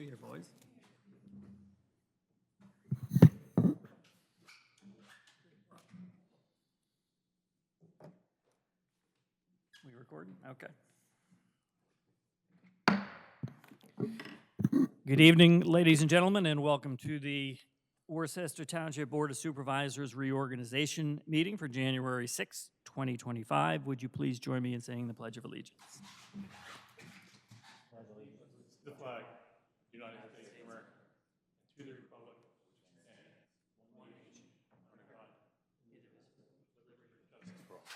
here, boys. We recording? Okay. Good evening, ladies and gentlemen, and welcome to the Worcester Township Board of Supervisors reorganization meeting for January 6, 2025. Would you please join me in saying the Pledge of Allegiance? The flag of the United States of America, and to the republic which stands one nation under God, indivisible, with liberty and justice for all.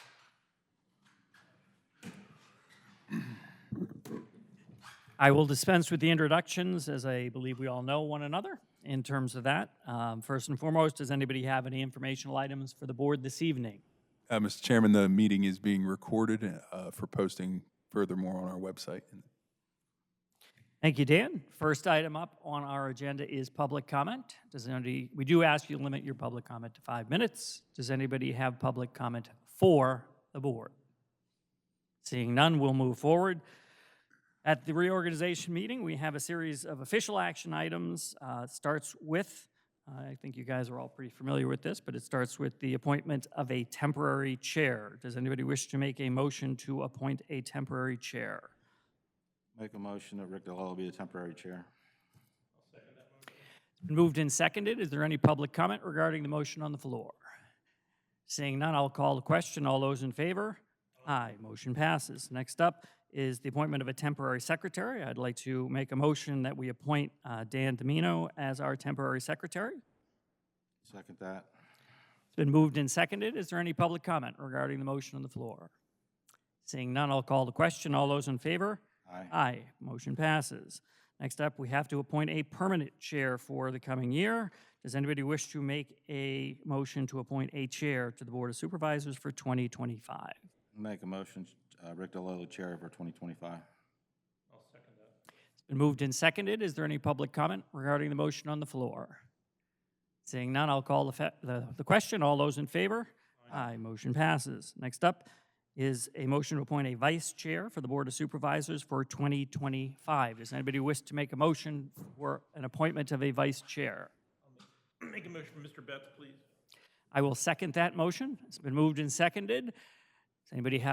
I will dispense with the introductions, as I believe we all know one another in terms of that. First and foremost, does anybody have any informational items for the board this evening? Mr. Chairman, the meeting is being recorded for posting furthermore on our website. Thank you, Dan. First item up on our agenda is public comment. We do ask you to limit your public comment to 5 minutes. Does anybody have public comment for the board? Seeing none, we'll move forward. At the reorganization meeting, we have a series of official action items. It starts with, I think you guys are all pretty familiar with this, but it starts with the appointment of a temporary chair. Does anybody wish to make a motion to appoint a temporary chair? Make a motion that Rick DeLello be a temporary chair. It's been moved and seconded. Is there any public comment regarding the motion on the floor? Seeing none, I'll call the question. All those in favor? Aye. Motion passes. Next up is the appointment of a temporary secretary. I'd like to make a motion that we appoint Dan Domino as our temporary secretary. Second that. It's been moved and seconded. Is there any public comment regarding the motion on the floor? Seeing none, I'll call the question. All those in favor? Aye. Aye. Motion passes. Next up, we have to appoint a permanent chair for the coming year. Does anybody wish to make a motion to appoint a chair to the Board of Supervisors for 2025? Make a motion, Rick DeLello chair for 2025. I'll second that. It's been moved and seconded. Is there any public comment regarding the motion on the floor? Seeing none, I'll call the question. All those in favor? Aye. Motion passes. Next up is a motion to appoint a vice chair for the Board of Supervisors for 2025. Does anybody wish to make a motion for an appointment of a vice chair? I'll make a motion for Mr. Betts, please. I will second that motion. It's been moved and seconded. Does anybody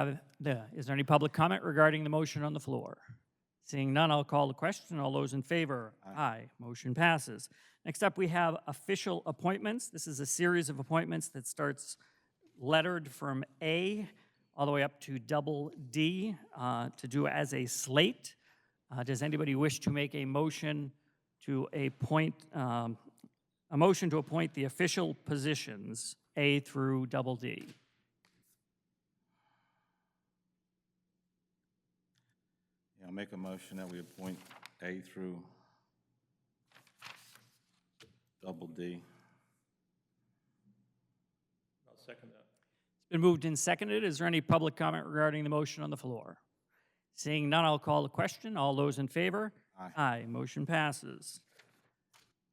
is there any public comment regarding the motion on the floor? Seeing none, I'll call the question. All those in favor? Aye. Motion passes. Next up, we have official appointments. This is a series of appointments that starts lettered from A all the way up to double D to do as a slate. Does anybody wish to make a motion to appoint the official positions A through double D? Yeah, I'll make a motion that we appoint A through double D. I'll second that. It's been moved and seconded. Is there any public comment regarding the motion on the floor? Seeing none, I'll call the question. All those in favor? Aye. Aye. Motion passes.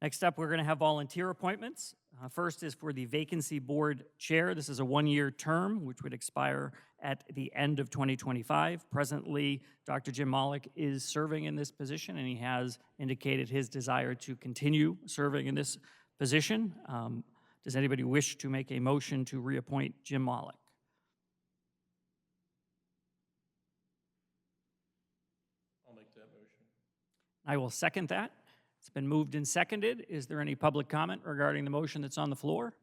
Next up, we're going to have volunteer appointments. First is for the vacancy board chair. This is a one-year term, which would expire at the end of 2025. Presently, Dr. Jim Mollick is serving in this position, and he has indicated his desire to continue serving in this position. Does anybody wish to make a motion to reappoint Jim Mollick? I'll make that motion. I will second that. It's been moved and seconded. Is there any public comment regarding the motion that's on the floor?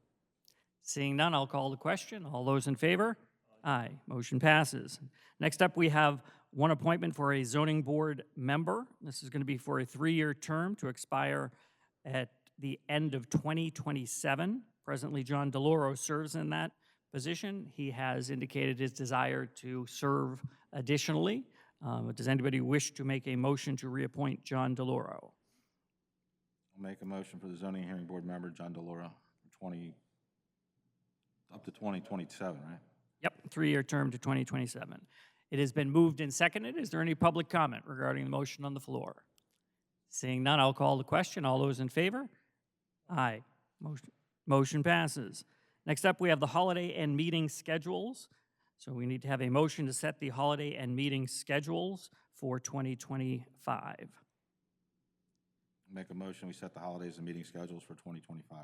Seeing none, I'll call the question. All those in favor? Aye. Motion passes. Next up, we have one appointment for a zoning board member. This is going to be for a 3-year term to expire at the end of 2027. Presently, John DeLauro serves in that position. He has indicated his desire to serve additionally. Does anybody wish to make a motion to reappoint John DeLauro? I'll make a motion for the zoning hearing board member, John DeLauro, up to 2027, right? Yep, 3-year term to 2027. It has been moved and seconded. Is there any public comment regarding the motion on the floor? Seeing none, I'll call the question. All those in favor? Aye. Motion passes. Next up, we have the holiday and meeting schedules. So we need to have a motion to set the holiday and meeting schedules for 2025. Make a motion, we set the holidays and meeting schedules for 2025.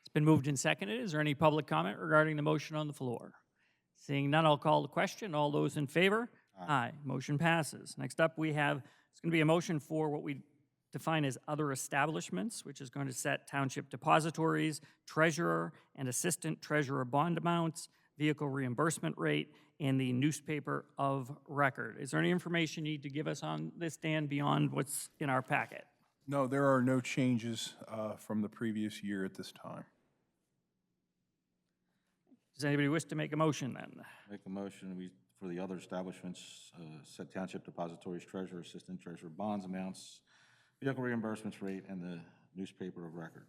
It's been moved and seconded. Is there any public comment regarding the motion on the floor? Seeing none, I'll call the question. All those in favor? Aye. Motion passes. Next up, we have, it's going to be a motion for what we define as other establishments, which is going to set township depositories, treasurer and assistant treasurer bond amounts, vehicle reimbursement rate, and the newspaper of record. Is there any information you need to give us on this, Dan, beyond what's in our packet? No, there are no changes from the previous year at this time. Does anybody wish to make a motion then? Make a motion, we, for the other establishments, set township depositories, treasurer, assistant treasurer, bonds amounts, vehicle reimbursements rate, and the newspaper of record.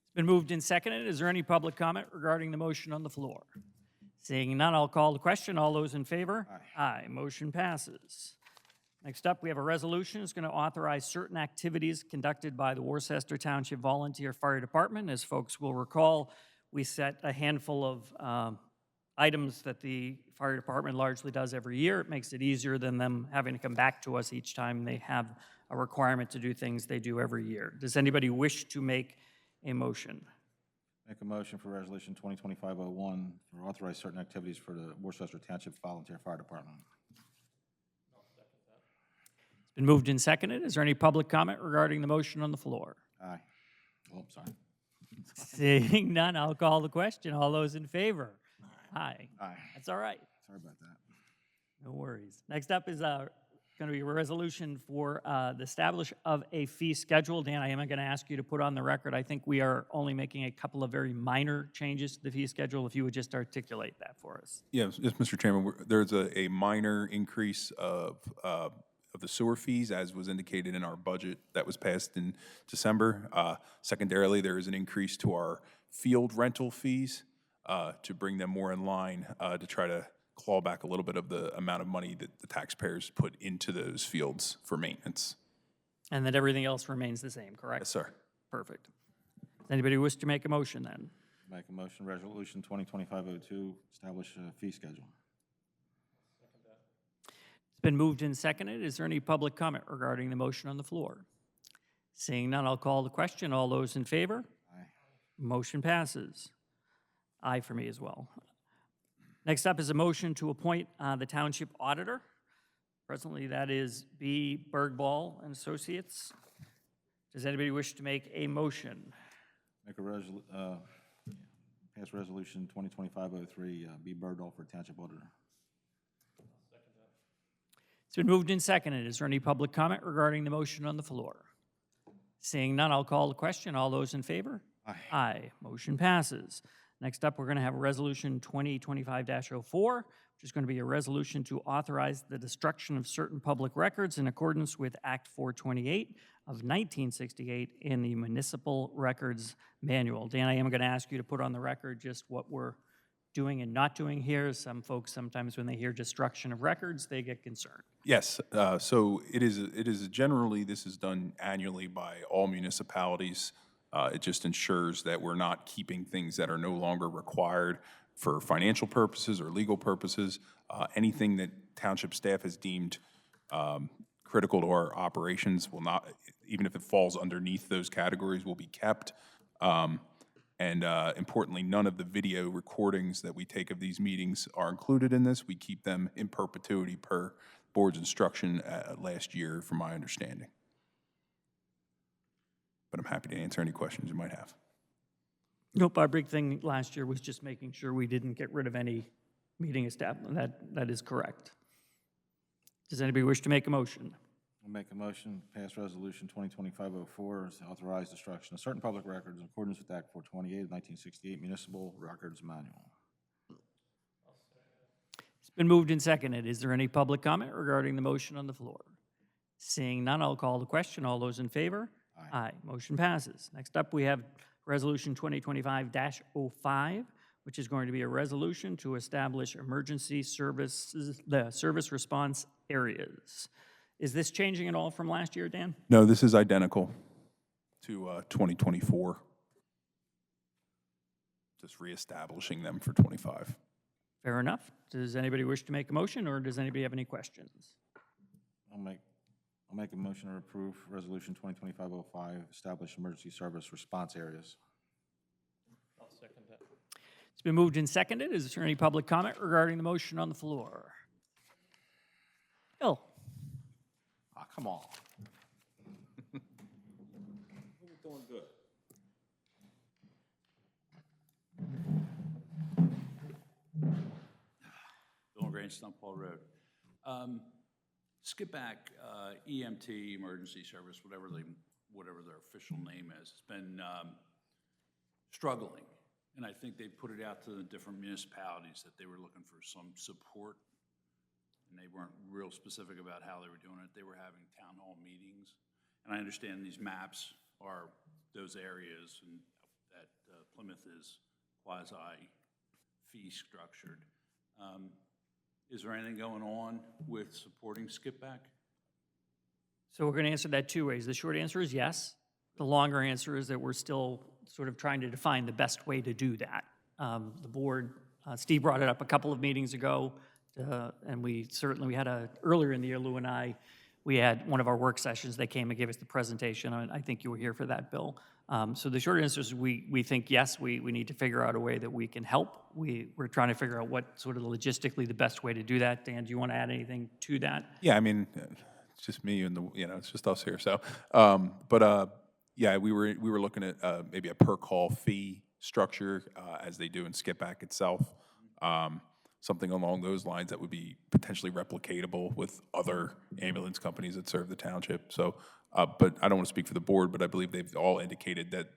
It's been moved and seconded. Is there any public comment regarding the motion on the floor? Seeing none, I'll call the question. All those in favor? Aye. Motion passes. Next up, we have a resolution. It's going to authorize certain activities conducted by the Worcester Township Volunteer Fire Department. As folks will recall, we set a handful of items that the fire department largely does every year. It makes it easier than them having to come back to us each time they have a requirement to do things they do every year. Does anybody wish to make a motion? Make a motion for resolution 2025-01 for authorize certain activities for the Worcester Township Volunteer Fire Department. It's been moved and seconded. Is there any public comment regarding the motion on the floor? Aye. Oh, I'm sorry. Seeing none, I'll call the question. All those in favor? Aye. Aye. That's all right. Sorry about that. No worries. Next up is going to be a resolution for the establish of a fee schedule. Dan, I am going to ask you to put on the record. I think we are only making a couple of very minor changes to the fee schedule. If you would just articulate that for us. Yes, Mr. Chairman, there's a minor increase of the sewer fees, as was indicated in our budget that was passed in December. Secondarily, there is an increase to our field rental fees to bring them more in line to try to claw back a little bit of the amount of money that the taxpayers put into those fields for maintenance. And that everything else remains the same, correct? Yes, sir. Perfect. Does anybody wish to make a motion then? Make a motion, resolution 2025-02, establish a fee schedule. It's been moved and seconded. Is there any public comment regarding the motion on the floor? Seeing none, I'll call the question. All those in favor? Aye. Motion passes. Aye for me as well. Next up is a motion to appoint the township auditor. Presently, that is B. Bergball and Associates. Does anybody wish to make a motion? Make a pass resolution 2025-03, B. Birdall for township auditor. It's been moved and seconded. Is there any public comment regarding the motion on the floor? Seeing none, I'll call the question. All those in favor? Aye. Aye. Motion passes. Next up, we're going to have a resolution 2025-04, which is going to be a resolution to authorize the destruction of certain public records in accordance with Act 428 of 1968 in the Municipal Records Manual. Dan, I am going to ask you to put on the record just what we're doing and not doing here. Some folks, sometimes when they hear destruction of records, they get concerned. Yes, so it is generally, this is done annually by all municipalities. It just ensures that we're not keeping things that are no longer required for financial purposes or legal purposes. Anything that township staff has deemed critical to our operations will not, even if it falls underneath those categories, will be kept. And importantly, none of the video recordings that we take of these meetings are included in this. We keep them in perpetuity per board's instruction last year, from my understanding. But I'm happy to answer any questions you might have. Nope, our big thing last year was just making sure we didn't get rid of any meeting establishment. That is correct. Does anybody wish to make a motion? I'll make a motion, pass resolution 2025-04, to authorize destruction of certain public records in accordance with Act 428 of 1968 Municipal Records Manual. It's been moved and seconded. Is there any public comment regarding the motion on the floor? Seeing none, I'll call the question. All those in favor? Aye. Motion passes. Next up, we have Resolution 2025-05, which is going to be a resolution to establish emergency services, the service response areas. Is this changing at all from last year, Dan? No, this is identical to 2024. Just reestablishing them for 25. Fair enough. Does anybody wish to make a motion, or does anybody have any questions? I'll I'll make a motion to approve Resolution 2025-05, establish emergency service response areas. I'll second that. It's been moved and seconded. Is there any public comment regarding the motion on the floor? Bill? Ah, come on. We're doing good. Bill Grange, Stump Hall Road. Skip back, EMT, emergency service, whatever their official name is, has been struggling. And I think they put it out to the different municipalities that they were looking for some support. And they weren't real specific about how they were doing it. They were having town hall meetings. And I understand these maps are those areas and that Plymouth is quasi-fee structured. Is there anything going on with supporting Skip Back? So we're going to answer that two ways. The short answer is yes. The longer answer is that we're still sort of trying to define the best way to do that. The board, Steve brought it up a couple of meetings ago, and we had earlier in the year, Lou and I, we had one of our work sessions. They came and gave us the presentation. I think you were here for that, Bill. So the short answer is we think, yes, we need to figure out a way that we can help. We're trying to figure out what sort of logistically the best way to do that. Dan, do you want to add anything to that? Yeah, I mean, it's just me and it's just us here. So, yeah, we were looking at maybe a per call fee structure as they do in Skip Back itself. Something along those lines that would be potentially replicatable with other ambulance companies that serve the township. So, but I don't want to speak for the board, but I believe they've all indicated that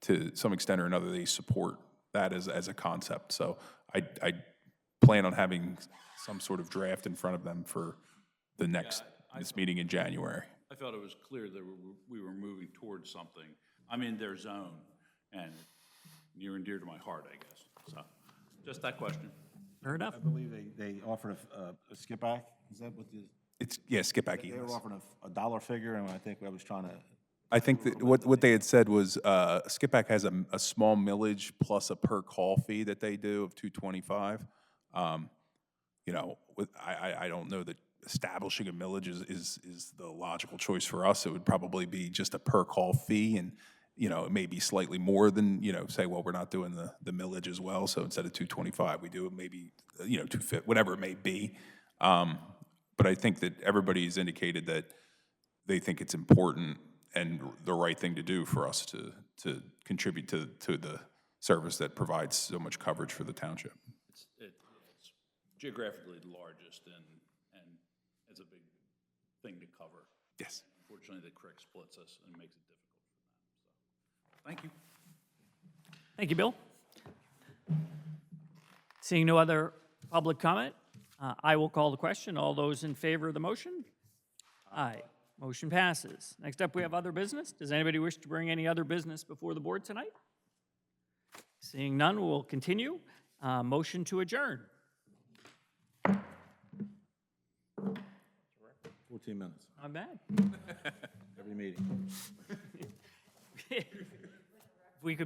to some extent or another, they support that as a concept. So I plan on having some sort of draft in front of them for the next, this meeting in January. I felt it was clear that we were moving towards something. I'm in their zone, and near and dear to my heart, I guess. So, just that question. Fair enough. I believe they offered a skip back. Is that what the? Skip Back They were EMS. offering a dollar figure, and I think I was trying to. I think that what they had said was Skip Back has a small millage plus a per call fee that they do of $225. I don't know that establishing a millage is the logical choice for us. It would probably be just a per call fee, and it may be slightly more than say, well, we're not doing the millage as well, so instead of $225, we do it maybe $250, whatever it may be. But I think that everybody's indicated that they think it's important and the right thing to do for us to contribute to the service that provides so much coverage for the township. It's geographically the largest, and it's a big thing to cover. Yes. Unfortunately, the creek splits us and makes it difficult for them. So, thank you. Thank you, Bill. Seeing no other public comment, I will call the question. All those in favor of the motion? Aye. Motion passes. Next up, we have other business. Does anybody wish to bring any other business before the board tonight? Seeing none, we'll continue. Motion to adjourn. 14 minutes, Not bad. every meeting.